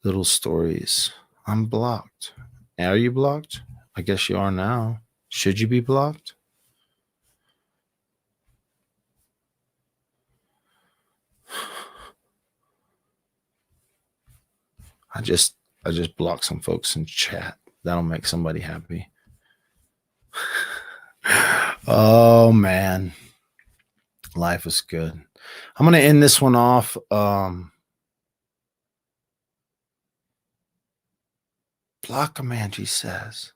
Little stories. I'm blocked. Are you blocked? I guess you are now. Should you be blocked? I just blocked some folks in chat. That'll make somebody happy. Oh man. Life is good. I'm gonna end this one off. Block him, Angie says.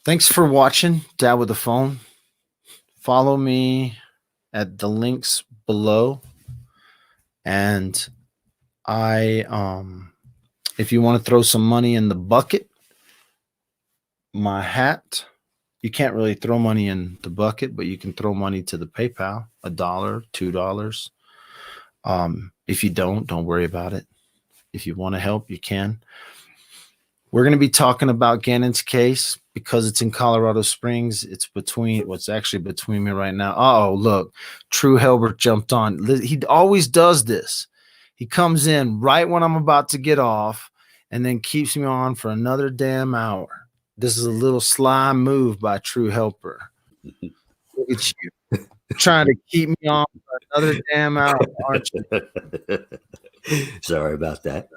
Thanks for watching Dad with the Phone. Follow me at the links below. And if you want to throw some money in the bucket, my hat, you can't really throw money in the bucket, but you can throw money to the PayPal, $1, $2. If you don't worry about it. If you want to help, you can. We're going to be talking about Gannon's case because it's in Colorado Springs. It's actually between me right now. Oh, look, True Helbert jumped on. He always does this. He comes in right when I'm about to get off and then keeps me on for another damn hour. This is a little sly move by True Helper. Look at you trying to keep me on for another damn hour, aren't you? Sorry about that.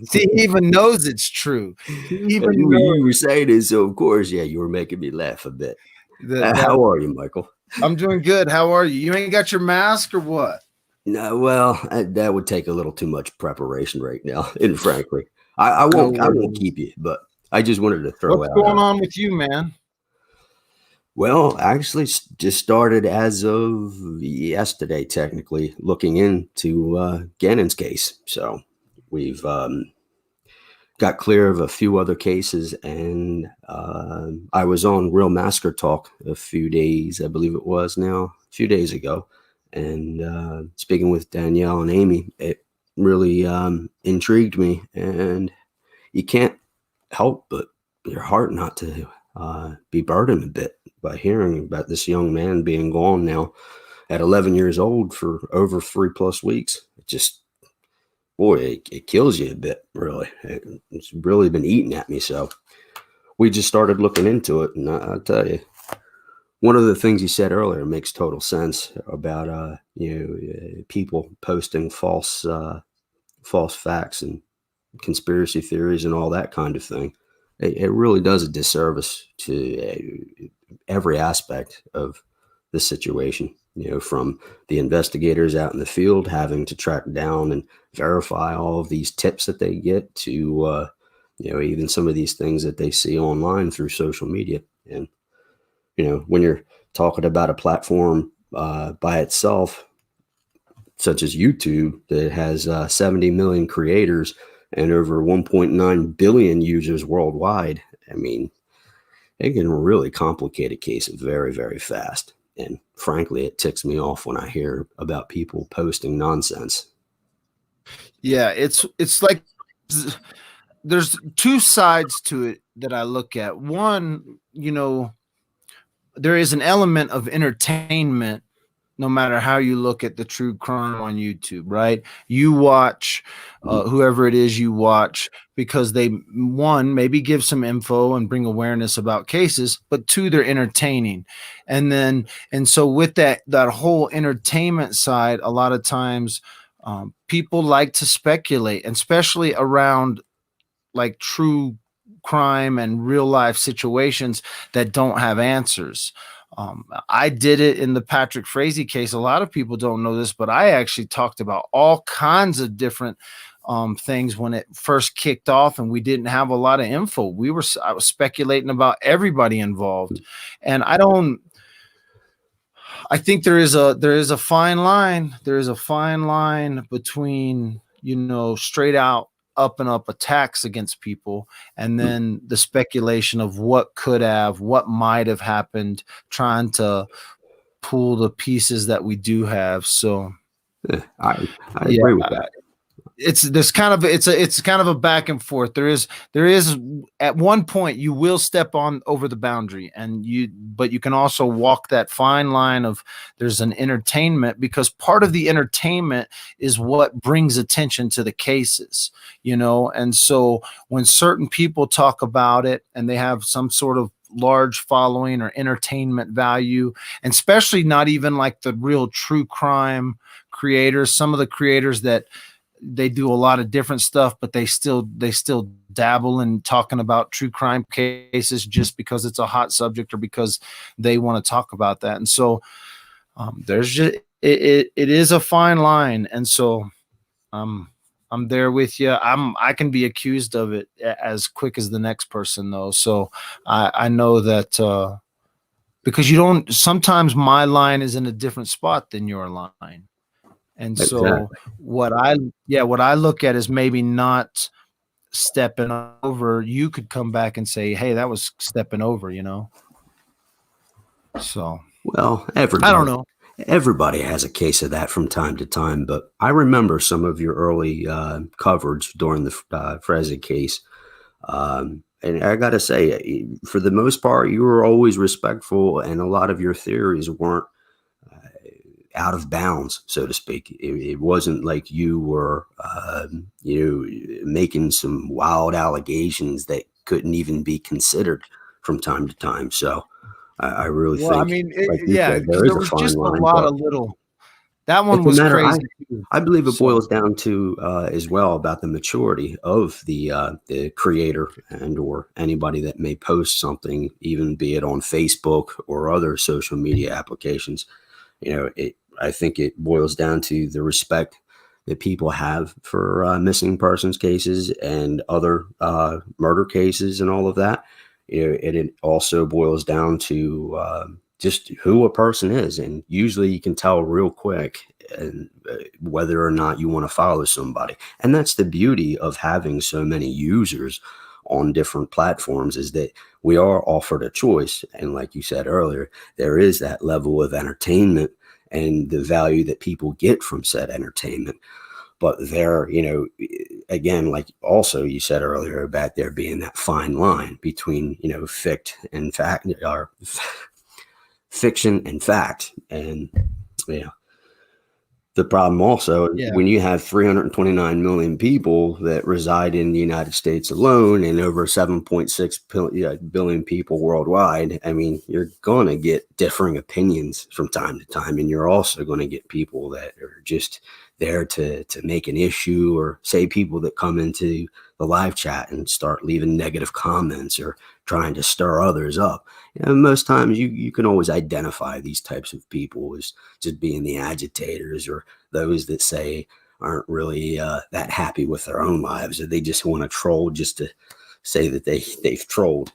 See, he even knows it's true. You were saying it, so of course, yeah, you were making me laugh a bit. How are you, Michael? I'm doing good. How are you? You ain't got your mask or what? No, well, that would take a little too much preparation right now. And frankly, I won't keep you, but I just wanted to throw What's out. What's going on with you, man? Well, actually, just started as of yesterday, technically looking into Gannon's case. So we've got clear of a few other cases, and I was on Real Masker Talk a few days, I believe it was now, a few days ago, and speaking with Danielle and Amy, it really intrigued me, and you can't help but your heart not to be burdened a bit by hearing about this young man being gone now at 11 years old for over 3+ weeks. It just, boy, it kills you a bit, really. It's really been eating at me. So we just started looking into it. And I'll tell you, one of the things you said earlier makes total sense about, people posting false facts and conspiracy theories and all that kind of thing. It really does a disservice to every aspect of the situation, from the investigators out in the field having to track down and verify all of these tips that they get to, even some of these things that they see online through social media. And, when you're talking about a platform by itself, such as YouTube, that has 70 million creators and over 1.9 billion users worldwide, I mean, it can really complicate a case very, very fast. And frankly, it ticks me off when I hear about people posting nonsense. Yeah, it's like there's two sides to it that I look at. One, there is an element of entertainment no matter how you look at the true crime on YouTube, right? You watch whoever it is you watch because they, one, maybe give some info and bring awareness about cases, but two, they're entertaining. And so with that whole entertainment side, a lot of times people like to speculate, and especially around like true crime and real life situations that don't have answers. I did it in the Patrick Frazee case. A lot of people don't know this, but I actually talked about all kinds of different things when it first kicked off, and we didn't have a lot of info. I was speculating about everybody involved, and I think there is a fine line. There is a fine line between, straight out up and up attacks against people, and then the speculation of what might have happened, trying to pull the pieces that we do have. So I agree with that. It's kind of a back and forth. There is at one point you will step on over the boundary, but you can also walk that fine line of there's an entertainment, because part of the entertainment is what brings attention to the cases, and so when certain people talk about it and they have some sort of large following or entertainment value, and especially not even like the real true crime creators, some of the creators that they do a lot of different stuff, but they still dabble in talking about true crime cases just because it's a hot subject or because they want to talk about that. And so there's just it is a fine line. And so I'm there with you. I can be accused of it as quick as the next person though. So I know that because sometimes my line is in a different spot than your line. And so Exactly. what I look at is maybe not stepping over. You could come back and say, hey, that was stepping over, So, well, I don't know. Everybody has a case of that from time to time, but I remember some of your early coverage during the Frazee case. And I got to say, for the most part, you were always respectful, and a lot of your theories weren't out of bounds, so to speak. It wasn't like you were, making some wild allegations that couldn't even be considered from time to time. So I really think, like you said, there is a fine line. A lot of little. That one was crazy. I believe it boils down to as well about the maturity of the creator and or anybody that may post something, even be it on Facebook or other social media applications. I think it boils down to the respect that people have for missing persons cases and other murder cases and all of that. It also boils down to just who a person is. And usually you can tell real quick whether or not you want to follow somebody. And that's the beauty of having so many users on different platforms, is that we are offered a choice. And like you said earlier, there is that level of entertainment and the value that people get from said entertainment. But there, again, like also you said earlier about there being that fine line between, fiction and fact. And, the problem also, when you have 329 million people that reside in the United States alone and over 7.6 billion people worldwide, I mean, you're going to get differing opinions from time to time. And you're also going to get people that are just there to make an issue, or say people that come into the live chat and start leaving negative comments or trying to stir others up. Most times you can always identify these types of people as just being the agitators, or those that say aren't really that happy with their own lives, or they just want to troll just to say that they've trolled,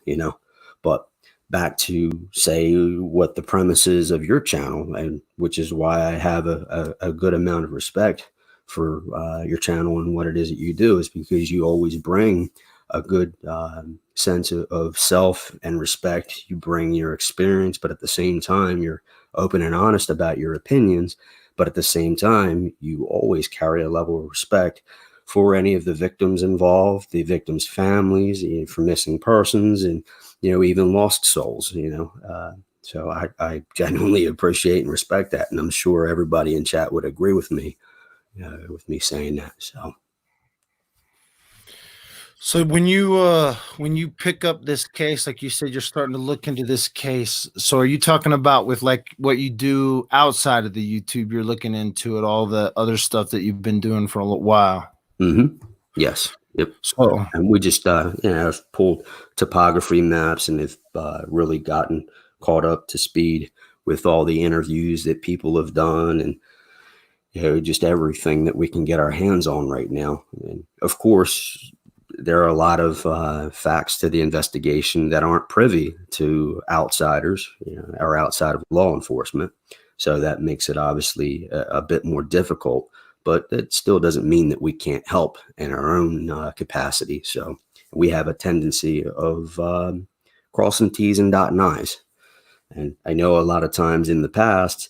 But back to say what the premise is of your channel, and which is why I have a good amount of respect for your channel and what it is that you do, is because you always bring a good sense of self and respect. You bring your experience, but at the same time, you're open and honest about your opinions. But at the same time, you always carry a level of respect for any of the victims involved, the victims' families, for missing persons, and even lost souls. So I genuinely appreciate and respect that, and I'm sure everybody in chat would agree with me saying that. So when you pick up this case, like you said, you're starting to look into this case. So are you talking about with like what you do outside of the YouTube? You're looking into it, all the other stuff that you've been doing for a little while. Yes. Yep. So, and we just have pulled topography maps and have really gotten caught up to speed with all the interviews that people have done, and just everything that we can get our hands on right now. And of course, there are a lot of facts to the investigation that aren't privy to outsiders, or outside of law enforcement. So that makes it obviously a bit more difficult, but it still doesn't mean that we can't help in our own capacity. So we have a tendency of crossing T's and dotting I's. And I know a lot of times in the past,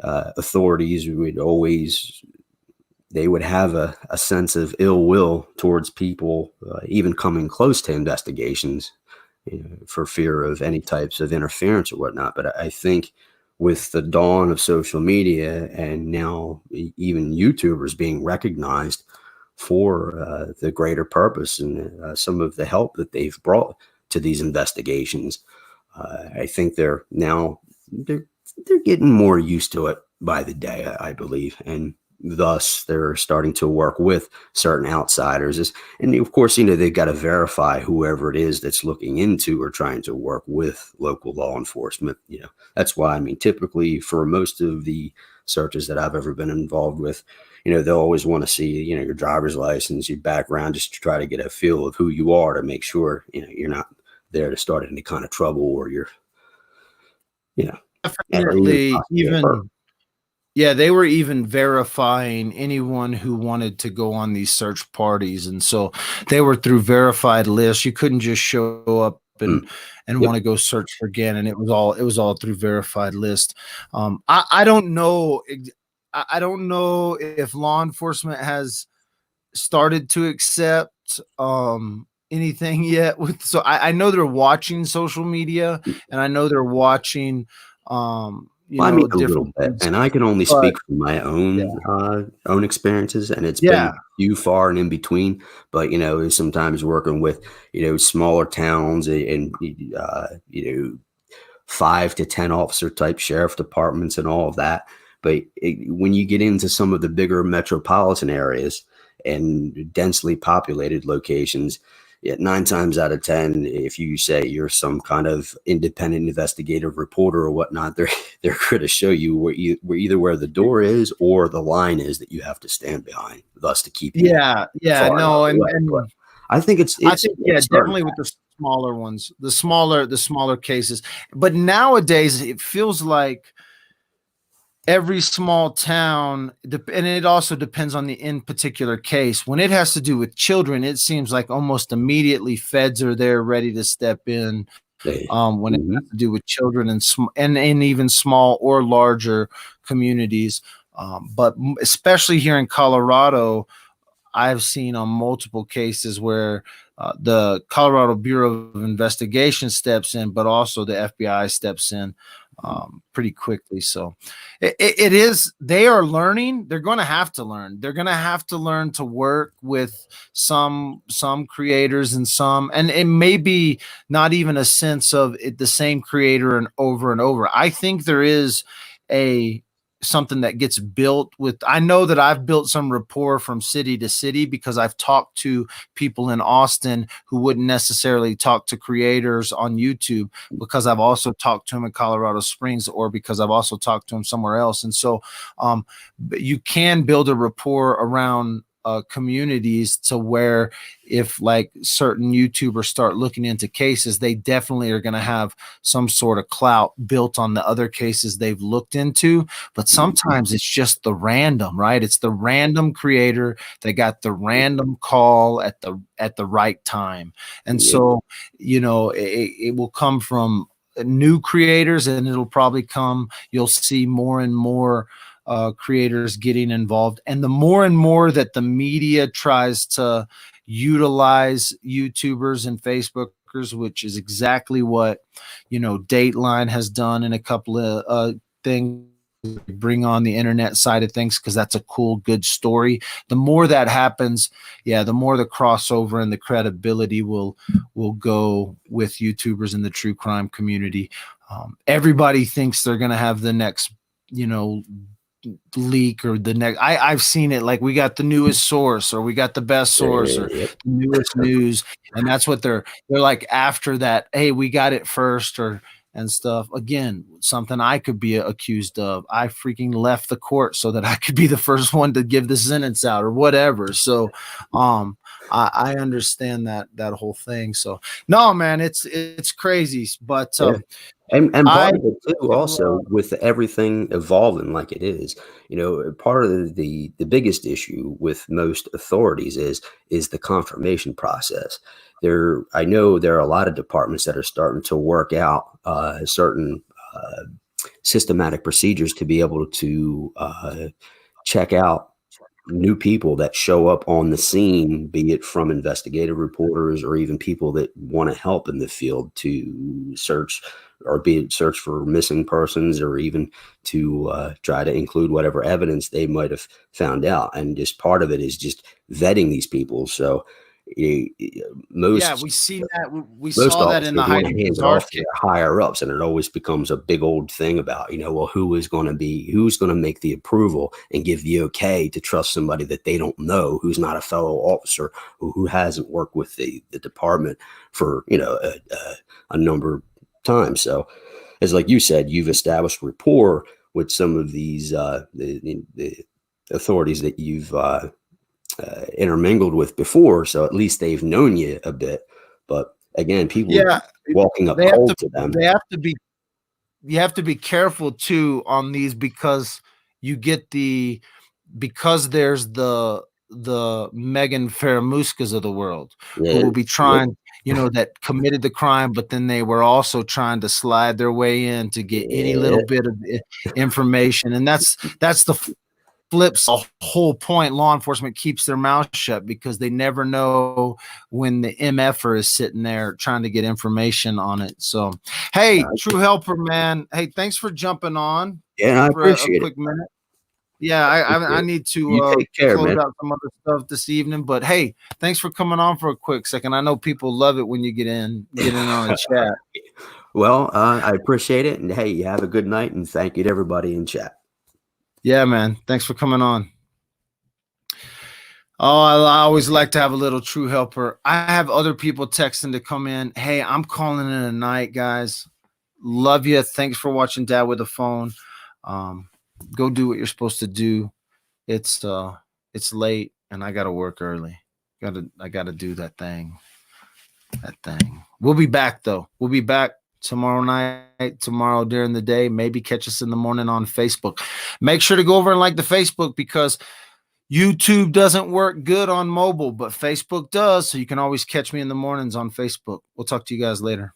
authorities they would have a sense of ill will towards people, even coming close to investigations, for fear of any types of interference or whatnot. But I think with the dawn of social media, and now even YouTubers being recognized for the greater purpose and some of the help that they've brought to these investigations, I think they're getting more used to it by the day, I believe. And thus they're starting to work with certain outsiders. And of course, they've got to verify whoever it is that's looking into or trying to work with local law enforcement. That's why, typically for most of the searches that I've ever been involved with, they'll always want to see, your driver's license, your background, just to try to get a feel of who you are, to make sure, you're not there to start any kind of trouble, or you're, definitely they were even verifying anyone who wanted to go on these search parties. And so they were through verified lists. You couldn't just show up and want to go search for Gannon. It was all through verified list. I don't know. I don't know if law enforcement has started to accept anything yet. So I know they're watching social media, and I know they're watching a little bit, and I can only speak from my own experiences, and it's been few, far and in between. But sometimes working with smaller towns and 5 to 10 officer type sheriff departments and all of that. But when you get into some of the bigger metropolitan areas and densely populated locations, 9 times out of 10, if you say you're some kind of independent investigative reporter or whatnot, they're going to show you where the door is or the line is that you have to stand behind, thus to keep you. And I think it's definitely with the smaller ones, the smaller cases. But nowadays, it feels like every small town, and it also depends on the in particular case. When it has to do with children, it seems like almost immediately feds are there ready to step in. When it has to do with children and even small or larger communities, but especially here in Colorado, I've seen on multiple cases where the Colorado Bureau of Investigation steps in, but also the FBI steps in pretty quickly. So it is, they are learning. They're going to have to learn. They're going to have to learn to work with some creators and it may be not even a sense of it, the same creator and over. I think there is a something that gets built with. I know that I've built some rapport from city to city because I've talked to people in Austin who wouldn't necessarily talk to creators on YouTube, because I've also talked to them in Colorado Springs, or because I've also talked to them somewhere else. And so you can build a rapport around communities to where if like certain YouTubers start looking into cases, they definitely are going to have some sort of clout built on the other cases they've looked into. But sometimes it's just the random, right? It's the random creator that got the random call at the right time. And so, you know, it will come from new creators, and it'll probably come, you'll see more and more creators getting involved. And the more and more that the media tries to utilize YouTubers and Facebookers, which is exactly what, you know, Dateline has done in a couple of things, bring on the internet side of things, because that's a cool, good story. The more that happens, the more the crossover and the credibility will go with YouTubers in the true crime community. Everybody thinks they're going to have the next, you know, leak or the next. I've seen it, like we got the newest source, or we got the best source, or the newest news, and that's what they're like after that. Hey, we got it first, or and stuff. Again, something I could be accused of. I freaking left the court so that I could be the first one to give the sentence out or whatever. So I understand that whole thing. So no, man, it's crazy. But and part of it too, also with everything evolving like it is, you know, part of the biggest issue with most authorities is the confirmation process. I know there are a lot of departments that are starting to work out certain systematic procedures to be able to check out new people that show up on the scene, be it from investigative reporters or even people that want to help in the field to search, or be it search for missing persons, or even to try to include whatever evidence they might have found out. And just part of it is just vetting these people. So we see that. We saw that in the higher ups, and it always becomes a big old thing about, you know, well, who's going to make the approval and give the okay to trust somebody that they don't know, who's not a fellow officer, who hasn't worked with the department for, you know, a number of times. So, as like you said, you've established rapport with some of these the authorities that you've intermingled with before, so at least they've known you a bit. But again, people walking up cold to them. You have to be careful too on these, because you get because there's the Megan Faramuskas of the world who will be trying, you know, that committed the crime, but then they were also trying to slide their way in to get any little bit of information. And that's the flips the whole point. Law enforcement keeps their mouth shut because they never know when the MFer is sitting there trying to get information on it. So, hey, True Helper, man. Hey, thanks for jumping on. Yeah, I appreciate a quick minute. Yeah, I need to close out some other stuff this evening. But hey, thanks for coming on for a quick second. I know people love it when you get in on the chat. Well, I appreciate it. And hey, you have a good night, and thank you to everybody in chat. Yeah, man. Thanks for coming on. Oh, I always like to have a little True Helper. I have other people texting to come in. Hey, I'm calling it a night, guys. Love you. Thanks for watching Dad with a Phone. Go do what you're supposed to do. It's late and I gotta work early. I gotta do that thing. We'll be back though. We'll be back tomorrow night, tomorrow during the day. Maybe catch us in the morning on Facebook. Make sure to go over and like the Facebook, because YouTube doesn't work good on mobile, but Facebook does. So you can always catch me in the mornings on Facebook. We'll talk to you guys later.